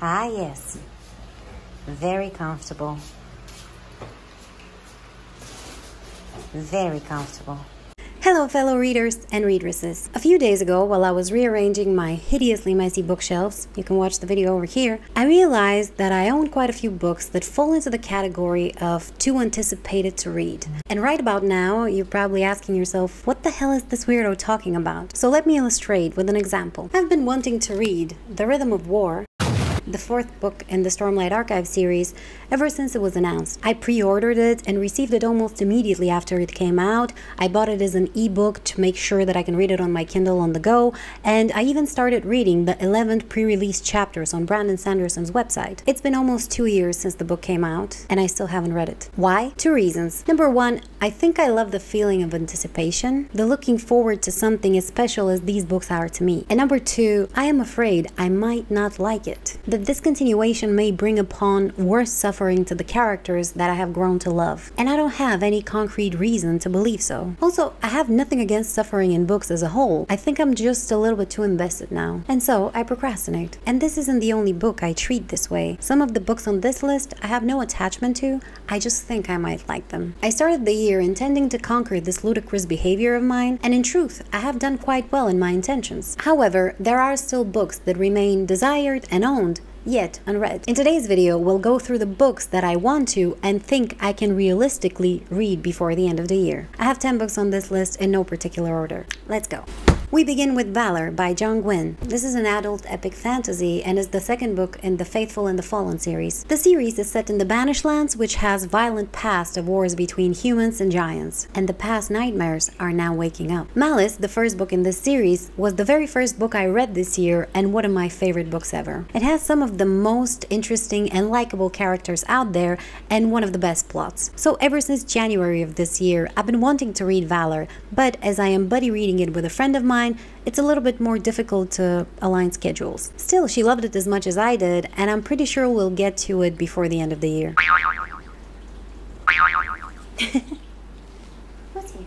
Ah, yes. Very comfortable. Very comfortable. Hello fellow readers and readresses. A few days ago, while I was rearranging my hideously messy bookshelves, you can watch the video over here, I realized that I own quite a few books that fall into the category of too anticipated to read. And right about now, you're probably asking yourself, what the hell is this weirdo talking about? So let me illustrate with an example. I've been wanting to read The Rhythm of War, the fourth book in the Stormlight Archive series, ever since it was announced. I pre-ordered it and received it almost immediately after it came out. I bought it as an ebook to make sure that I can read it on my Kindle on the go, and I even started reading the 11th pre-release chapters on Brandon Sanderson's website. It's been almost 2 years since the book came out, and I still haven't read it. Why? Two reasons. Number one, I think I love the feeling of anticipation, the looking forward to something as special as these books are to me. And number two, I am afraid I might not like it. The discontinuation may bring upon worse suffering to the characters that I have grown to love, and I don't have any concrete reason to believe so. Also, I have nothing against suffering in books as a whole. I think I'm just a little bit too invested now, and so I procrastinate. And this isn't the only book I treat this way. Some of the books on this list I have no attachment to, I just think I might like them. I started the year intending to conquer this ludicrous behavior of mine, and in truth, I have done quite well in my intentions. However, there are still books that remain desired and owned, yet unread. In today's video, we'll go through the books that I want to and think I can realistically read before the end of the year. I have 10 books on this list in no particular order. Let's go. We begin with Valor by Gwynne. This is an adult epic fantasy and is the second book in the Faithful and the Fallen series. The series is set in the Banished Lands, which has violent past of wars between humans and giants, and the past nightmares are now waking up. Malice, the first book in this series, was the very first book I read this year and one of my favorite books ever. It has some of the most interesting and likable characters out there and one of the best plots. So ever since January of this year, I've been wanting to read Valor, but as I am buddy reading it with a friend of mine, it's a little bit more difficult to align schedules. Still, she loved it as much as I did, and I'm pretty sure we'll get to it before the end of the year. What's here?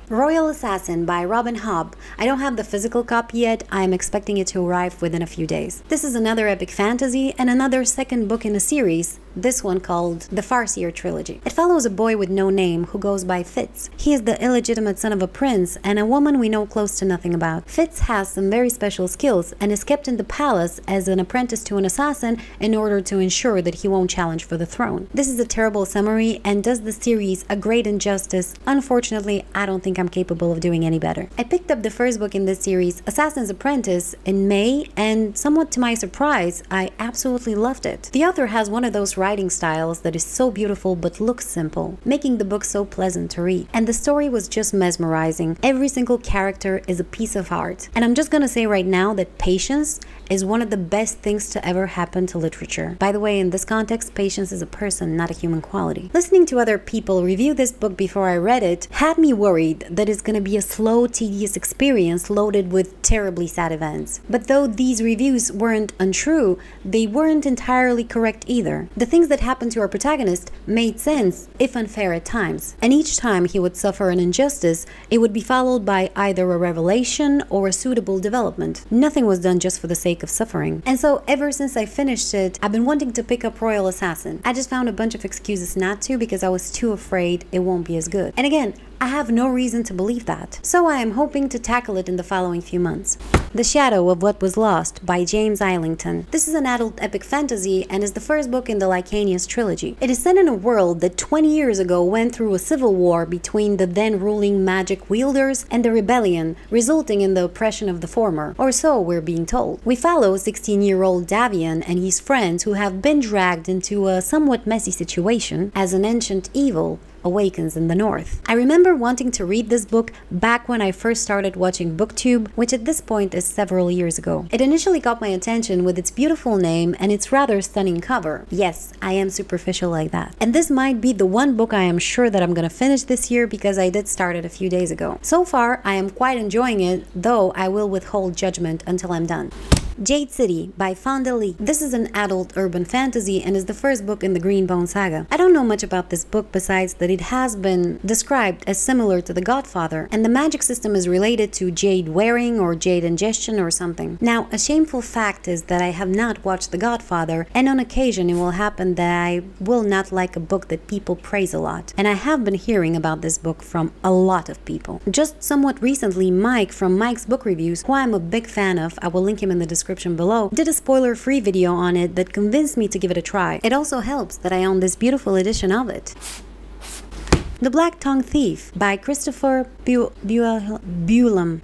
Royal Assassin by Hobb. I don't have the physical copy yet. I am expecting it to arrive within a few days. This is another epic fantasy and another second book in a series, this one called the Farseer Trilogy. It follows a boy with no name who goes by Fitz. He is the illegitimate son of a prince and a woman we know close to nothing about. Fitz has some very special skills and is kept in the palace as an apprentice to an assassin in order to ensure that he won't challenge for the throne. This is a terrible summary and does the series a great injustice. Unfortunately, I don't think I'm capable of doing any better. I picked up the first book in this series, Assassin's Apprentice, in May, and somewhat to my surprise, I absolutely loved it. The author has one of those writing styles that is so beautiful but looks simple, making the book so pleasant to read. And the story was just mesmerizing. Every single character is a piece of art. And I'm just gonna say right now that patience is one of the best things to ever happen to literature. By the way, in this context, patience is a person, not a human quality. Listening to other people review this book before I read it had me worried that it's gonna be a slow, tedious experience loaded with terribly sad events. But though these reviews weren't untrue, they weren't entirely correct either. The things that happened to our protagonist made sense, if unfair at times. And each time he would suffer an injustice, it would be followed by either a revelation or a suitable development. Nothing was done just for the sake of suffering. And so ever since I finished it, I've been wanting to pick up Royal Assassin. I just found a bunch of excuses not to because I was too afraid it won't be as good. And again, I have no reason to believe that. So I am hoping to tackle it in the following few months. The Shadow of What Was Lost by James Islington. This is an adult epic fantasy and is the first book in the Lycanius trilogy. It is set in a world that 20 years ago went through a civil war between the then ruling magic wielders and the rebellion, resulting in the oppression of the former, or so we're being told. We follow 16-year-old Davian and his friends who have been dragged into a somewhat messy situation as an ancient evil awakens in the north. I remember wanting to read this book back when I first started watching BookTube, which at this point is several years ago. It initially caught my attention with its beautiful name and its rather stunning cover. Yes, I am superficial like that. And this might be the one book I am sure that I'm gonna finish this year because I did start it a few days ago. So far, I am quite enjoying it, though I will withhold judgment until I'm done. Jade City by Fonda. This is an adult urban fantasy and is the first book in the Greenbone saga. I don't know much about this book besides that it has been described as similar to The Godfather, and the magic system is related to jade wearing or jade ingestion or something. Now, a shameful fact is that I have not watched The Godfather, and on occasion it will happen that I will not like a book that people praise a lot. And I have been hearing about this book from a lot of people. Just somewhat recently, Mike from Mike's Book Reviews, who I'm a big fan of, I will link him in the description below, did a spoiler-free video on it that convinced me to give it a try. It also helps that I own this beautiful edition of it. The Blacktongue Thief by Christopher Buehlman.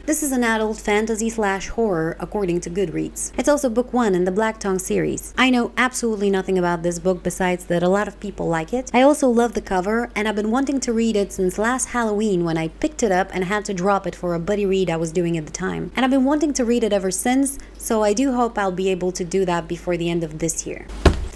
This is an adult fantasy/horror according to Goodreads. It's also book 1 in the Blacktongue series. I know absolutely nothing about this book besides that a lot of people like it. I also love the cover, and I've been wanting to read it since last Halloween when I picked it up and had to drop it for a buddy read I was doing at the time. And I've been wanting to read it ever since, so I do hope I'll be able to do that before the end of this year.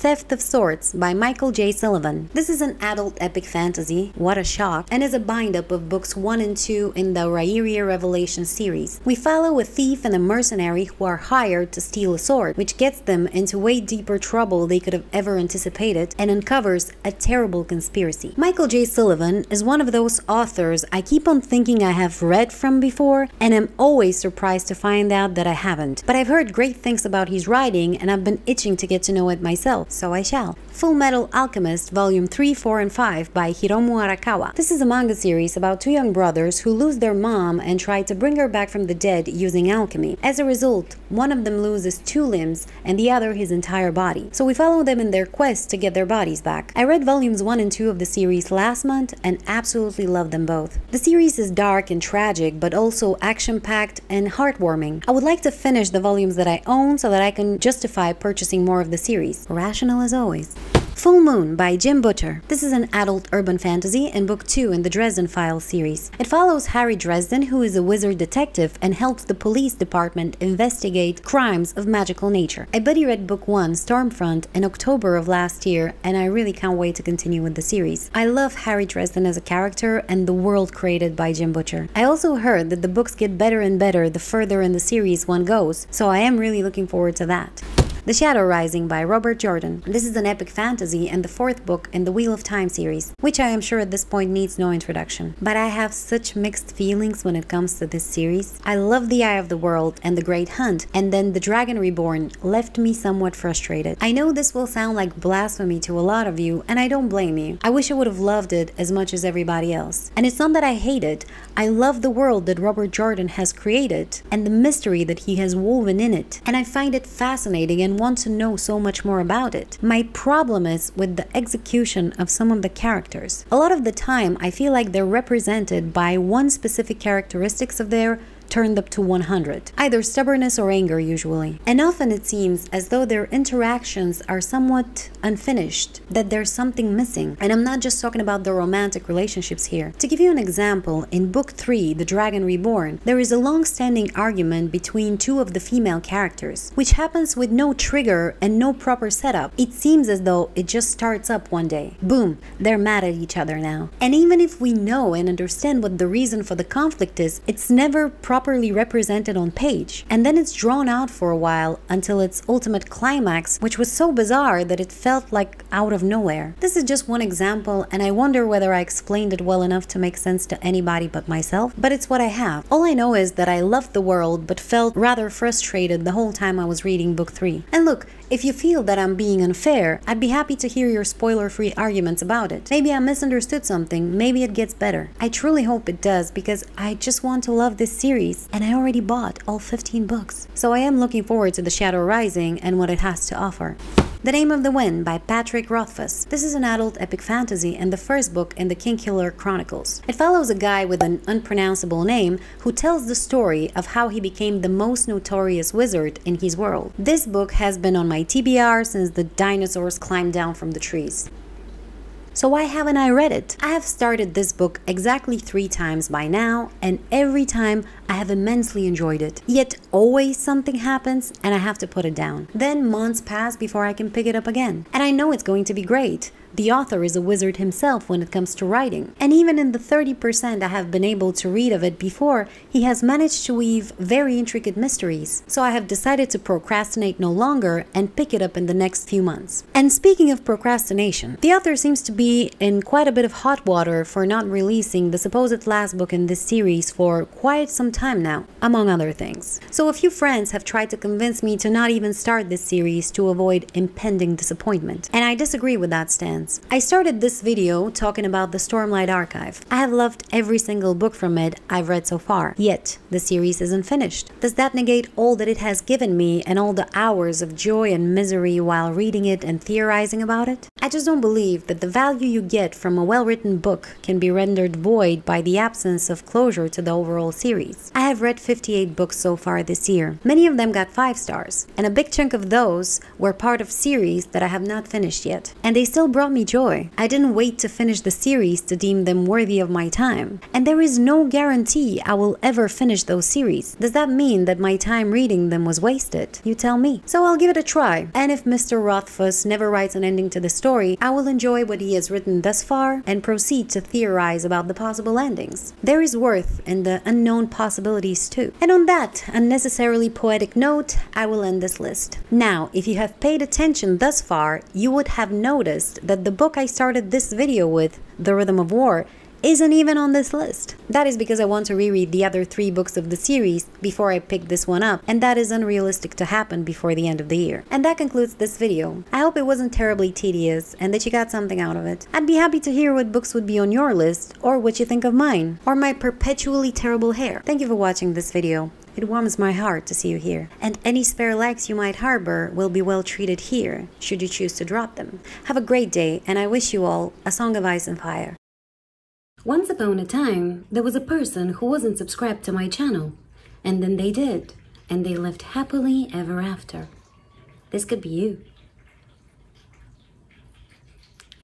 Theft of Swords by Michael J. Sullivan. This is an adult epic fantasy, what a shock, and is a bind-up of books 1 and 2 in the Rairia Revelation series. We follow a thief and a mercenary who are hired to steal a sword, which gets them into way deeper trouble they could have ever anticipated and uncovers a terrible conspiracy. Michael J. Sullivan is one of those authors I keep on thinking I have read from before, and I'm always surprised to find out that I haven't. But I've heard great things about his writing, and I've been itching to get to know it myself. So I shall. Fullmetal Alchemist Volume 3, 4, and 5 by Hiromu Arakawa. This is a manga series about 2 young brothers who lose their mom and try to bring her back from the dead using alchemy. As a result, one of them loses 2 limbs and the other his entire body. So we follow them in their quest to get their bodies back. I read volumes 1 and 2 of the series last month and absolutely love them both. The series is dark and tragic, but also action-packed and heartwarming. I would like to finish the volumes that I own so that I can justify purchasing more of the series. Rational as always. Full Moon by Jim Butcher. This is an adult urban fantasy and book 2 in the Dresden Files series. It follows Harry Dresden, who is a wizard detective and helps the police department investigate crimes of magical nature. I buddy read book 1, Stormfront, in October of last year, and I really can't wait to continue with the series. I love Harry Dresden as a character and the world created by Jim Butcher. I also heard that the books get better and better the further in the series one goes, so I am really looking forward to that. The Shadow Rising by Robert Jordan. This is an epic fantasy and the 4th book in the Wheel of Time series, which I am sure at this point needs no introduction. But I have such mixed feelings when it comes to this series. I love The Eye of the World and The Great Hunt, and then The Dragon Reborn left me somewhat frustrated. I know this will sound like blasphemy to a lot of you, and I don't blame you. I wish I would have loved it as much as everybody else. And it's not that I hate it. I love the world that Robert Jordan has created and the mystery that he has woven in it. And I find it fascinating and want to know so much more about it. My problem is with the execution of some of the characters. A lot of the time I feel like they're represented by one specific characteristics of their turned up to 100. Either stubbornness or anger usually. And often it seems as though their interactions are somewhat unfinished, that there's something missing. And I'm not just talking about the romantic relationships here. To give you an example, in book 3, The Dragon Reborn, there is a long-standing argument between 2 of the female characters, which happens with no trigger and no proper setup. It seems as though it just starts up one day. Boom, they're mad at each other now. And even if we know and understand what the reason for the conflict is, it's never properly represented on page, and then it's drawn out for a while until its ultimate climax, which was so bizarre that it felt like out of nowhere. This is just one example, and I wonder whether I explained it well enough to make sense to anybody but myself, but it's what I have. All I know is that I loved the world but felt rather frustrated the whole time I was reading book 3. And look, if you feel that I'm being unfair, I'd be happy to hear your spoiler-free arguments about it. Maybe I misunderstood something, maybe it gets better. I truly hope it does, because I just want to love this series, and I already bought all 15 books. So I am looking forward to The Shadow Rising and what it has to offer. The Name of the Wind by Patrick Rothfuss. This is an adult epic fantasy and the 1st book in the Kingkiller Chronicles. It follows a guy with an unpronounceable name who tells the story of how he became the most notorious wizard in his world. This book has been on my TBR since the dinosaurs climbed down from the trees. So why haven't I read it? I have started this book exactly 3 times by now, and every time I have immensely enjoyed it. Yet always something happens and I have to put it down. Then months pass before I can pick it up again. And I know it's going to be great, The author is a wizard himself when it comes to writing. And even in the 30% I have been able to read of it before, he has managed to weave very intricate mysteries. So I have decided to procrastinate no longer and pick it up in the next few months. And speaking of procrastination, the author seems to be in quite a bit of hot water for not releasing the supposed last book in this series for quite some time now, among other things. So a few friends have tried to convince me to not even start this series to avoid impending disappointment, and I disagree with that stance. I started this video talking about the Stormlight Archive. I have loved every single book from it I've read so far, yet the series isn't finished. Does that negate all that it has given me and all the hours of joy and misery while reading it and theorizing about it? I just don't believe that the value you get from a well-written book can be rendered void by the absence of closure to the overall series. I have read 58 books so far this year. Many of them got 5 stars, and a big chunk of those were part of series that I have not finished yet. And they still brought me joy. I didn't wait to finish the series to deem them worthy of my time. And there is no guarantee I will ever finish those series. Does that mean that my time reading them was wasted? You tell me. So I'll give it a try. And if Mr. Rothfuss never writes an ending to the story, I will enjoy what he has written thus far and proceed to theorize about the possible endings. There is worth in the unknown possibilities too. And on that unnecessarily poetic note, I will end this list. Now, if you have paid attention thus far, you would have noticed that the book I started this video with, The Rhythm of War, isn't even on this list. That is because I want to reread the other 3 books of the series before I pick this one up, and that is unrealistic to happen before the end of the year. And that concludes this video. I hope it wasn't terribly tedious and that you got something out of it. I'd be happy to hear what books would be on your list, or what you think of mine, or my perpetually terrible hair. Thank you for watching this video. It warms my heart to see you here, and any spare likes you might harbor will be well treated here, should you choose to drop them. Have a great day, and I wish you all a Song of Ice and Fire. Once upon a time, there was a person who wasn't subscribed to my channel, and then they did, and they lived happily ever after. This could be you.